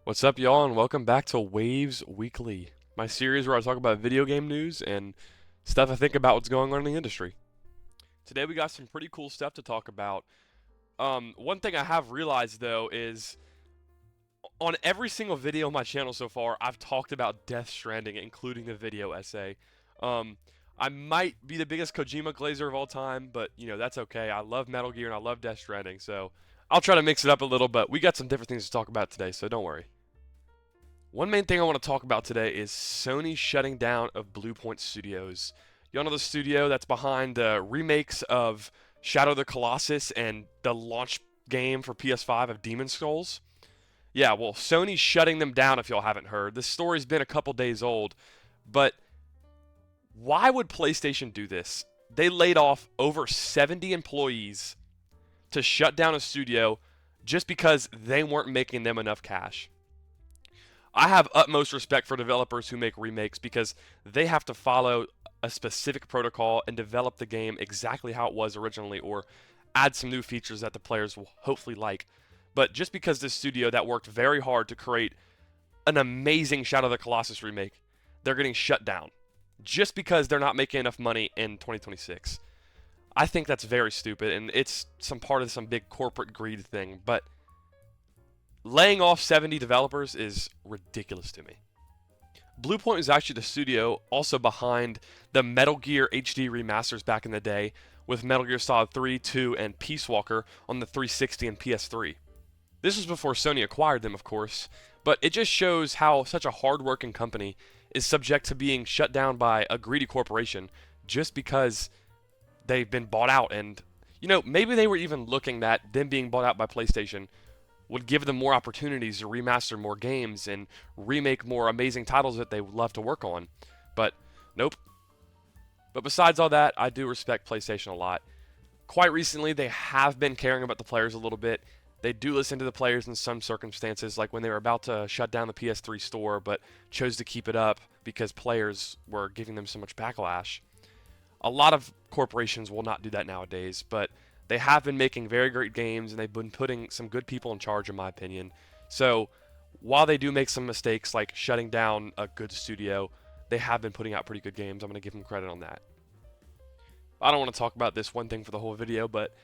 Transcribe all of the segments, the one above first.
What's up, y'all, and welcome back to Waves Weekly, my series where I talk about video game news and stuff I think about what's going on in the industry. Today we got some pretty cool stuff to talk about. One thing I have realized though is on every single video on my channel so far, I've talked about Death Stranding, including the video essay. Um, I might be the biggest Kojima glazer of all time, but that's okay. I love Metal Gear and I love Death Stranding, so I'll try to mix it up a little. But we got some different things to talk about today, so don't worry. One main thing I want to talk about today is Sony shutting down of Bluepoint Studios. Y'all know the studio that's behind the remakes of Shadow of the Colossus and the launch game for PS5 of Demon's Souls? Yeah, well, Sony's shutting them down if y'all haven't heard. This story's been a couple days old, but why would PlayStation do this? They laid off over 70 employees to shut down a studio just because they weren't making them enough cash. I have utmost respect for developers who make remakes because they have to follow a specific protocol and develop the game exactly how it was originally or add some new features that the players will hopefully like. But just because this studio that worked very hard to create an amazing Shadow of the Colossus remake, they're getting shut down just because they're not making enough money in 2026. I think that's very stupid, and it's some part of some big corporate greed thing, but laying off 70 developers is ridiculous to me. Bluepoint is actually the studio also behind the Metal Gear HD remasters back in the day, with Metal Gear Solid 3, 2, and Peace Walker on the 360 and PS3. This was before Sony acquired them, of course, but it just shows how such a hard-working company is subject to being shut down by a greedy corporation just because they've been bought out. And, maybe they were even looking that them being bought out by PlayStation would give them more opportunities to remaster more games and remake more amazing titles that they would love to work on. But nope. But besides all that, I do respect PlayStation a lot. Quite recently, they have been caring about the players a little bit. They do listen to the players in some circumstances, like when they were about to shut down the PS3 store, but chose to keep it up because players were giving them so much backlash. A lot of corporations will not do that nowadays, but they have been making very great games, and they've been putting some good people in charge, in my opinion. So while they do make some mistakes, like shutting down a good studio, they have been putting out pretty good games. I'm going to give them credit on that. I don't want to talk about this one thing for the whole video, but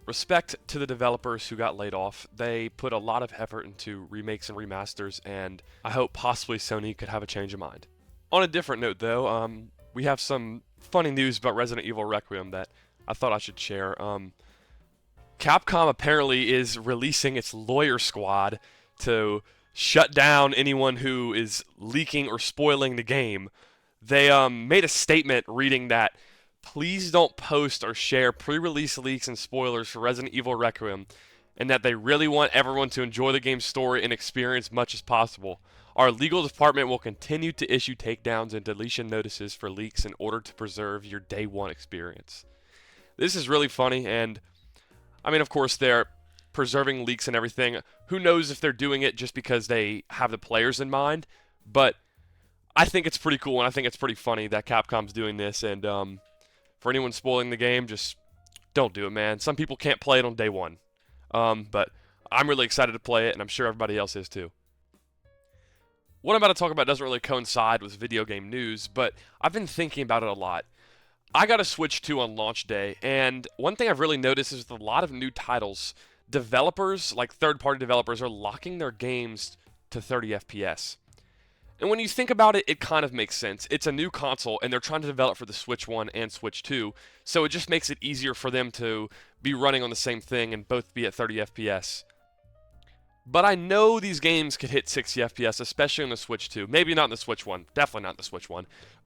respect to the developers who got laid off. They put a lot of effort into remakes and remasters, and I hope possibly Sony could have a change of mind. On a different note, though, we have some funny news about Resident Evil Requiem that I thought I should share. Capcom apparently is releasing its lawyer squad to shut down anyone who is leaking or spoiling the game. They made a statement reading that please don't post or share pre-release leaks and spoilers for Resident Evil Requiem, and that they really want everyone to enjoy the game's story and experience much as possible. Our legal department will continue to issue takedowns and deletion notices for leaks in order to preserve your day one experience. This is really funny, and I mean, of course, they're preserving leaks and everything. Who knows if they're doing it just because they have the players in mind, but I think it's pretty cool, and I think it's pretty funny that Capcom's doing this, and for anyone spoiling the game, just don't do it, man. Some people can't play it on day one, but I'm really excited to play it, and I'm sure everybody else is too. What I'm about to talk about doesn't really coincide with video game news, but I've been thinking about it a lot. I got a Switch 2 on launch day, and one thing I've really noticed is with a lot of new titles, developers, like third-party developers, are locking their games to 30 FPS. And when you think about it, it kind of makes sense. It's a new console, and they're trying to develop for the Switch 1 and Switch 2, so it just makes it easier for them to be running on the same thing and both be at 30 FPS. But I know these games could hit 60 FPS, especially on the Switch 2. Maybe not in the Switch 1. Definitely not in the Switch 1.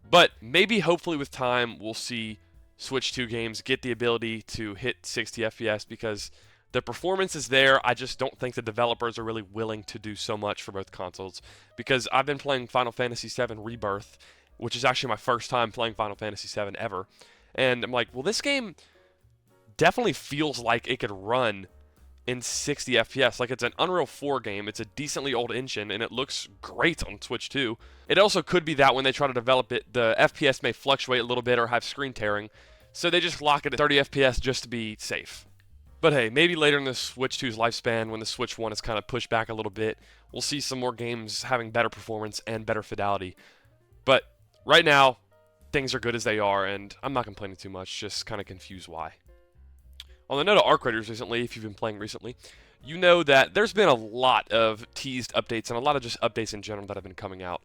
But maybe, hopefully, with time, we'll see Switch 2 games get the ability to hit 60 FPS because the performance is there. I just don't think the developers are really willing to do so much for both consoles. Because I've been playing Final Fantasy VII Rebirth, which is actually my first time playing Final Fantasy VII ever. And I'm like, well, this game definitely feels like it could run in 60 FPS. Like, it's an Unreal 4 game, it's a decently old engine, and it looks great on Switch 2. It also could be that when they try to develop it, the FPS may fluctuate a little bit or have screen tearing, so they just lock it at 30 FPS just to be safe. But hey, maybe later in the Switch 2's lifespan, when the Switch 1 is kind of pushed back a little bit, we'll see some more games having better performance and better fidelity. But right now, things are good as they are, and I'm not complaining too much, just kind of confused why. On the note of Arc Raiders recently, if you've been playing recently, you know that there's been a lot of teased updates and a lot of just updates in general that have been coming out.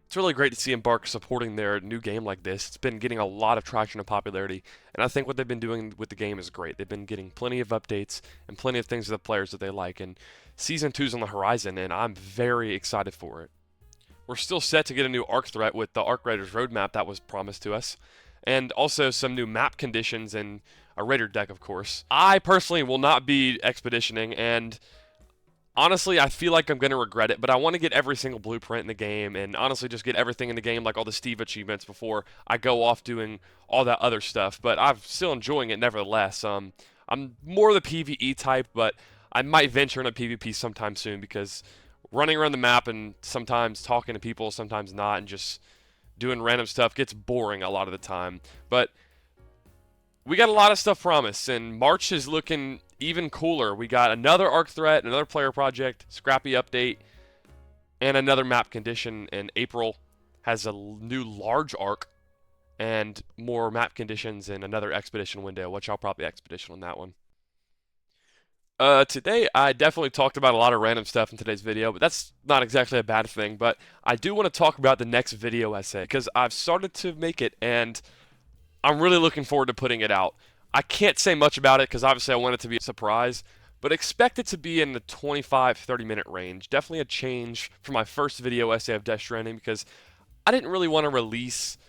It's really great to see Embark supporting their new game like this. It's been getting a lot of traction and popularity, and I think what they've been doing with the game is great. They've been getting plenty of updates and plenty of things to the players that they like, and Season 2's on the horizon, and I'm very excited for it. We're still set to get a new Arc threat with the Arc Raiders roadmap that was promised to us, and also some new map conditions and a Raider deck, of course. I personally will not be expeditioning, and honestly, I feel like I'm going to regret it, but I want to get every single blueprint in the game and honestly just get everything in the game, like all the Steve achievements, before I go off doing all that other stuff. But I'm still enjoying it nevertheless. I'm more the PvE type, but I might venture into PvP sometime soon because running around the map and sometimes talking to people, sometimes not, and just doing random stuff gets boring a lot of the time. But we got a lot of stuff promised, and March is looking even cooler. We got another Arc threat, another player project, Scrappy update, and another map condition. And April has a new large Arc and more map conditions and another expedition window, which I'll probably expedition on that one. Today I definitely talked about a lot of random stuff in today's video, but that's not exactly a bad thing. But I do want to talk about the next video essay because I've started to make it, and I'm really looking forward to putting it out. I can't say much about it because obviously I want it to be a surprise, but expect it to be in the 25-30 minute range. Definitely a change from my first video essay of Death Stranding because I didn't really want to release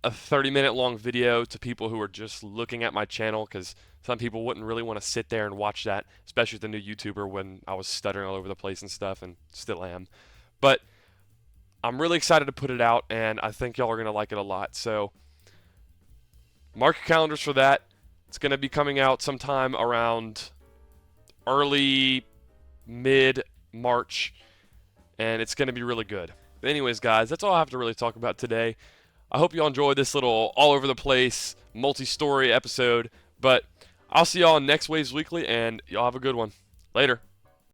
a 30-minute long video to people who are just looking at my channel because some people wouldn't really want to sit there and watch that, especially with the new YouTuber when I was stuttering all over the place and stuff, and still am. But I'm really excited to put it out, and I think y'all are going to like it a lot. So mark your calendars for that. It's going to be coming out sometime around early, mid-March, and it's going to be really good. But anyways, guys, that's all I have to really talk about today. I hope y'all enjoyed this little all-over-the-place, multi-story episode, but I'll see y'all next Waves Weekly, and y'all have a good one. Later.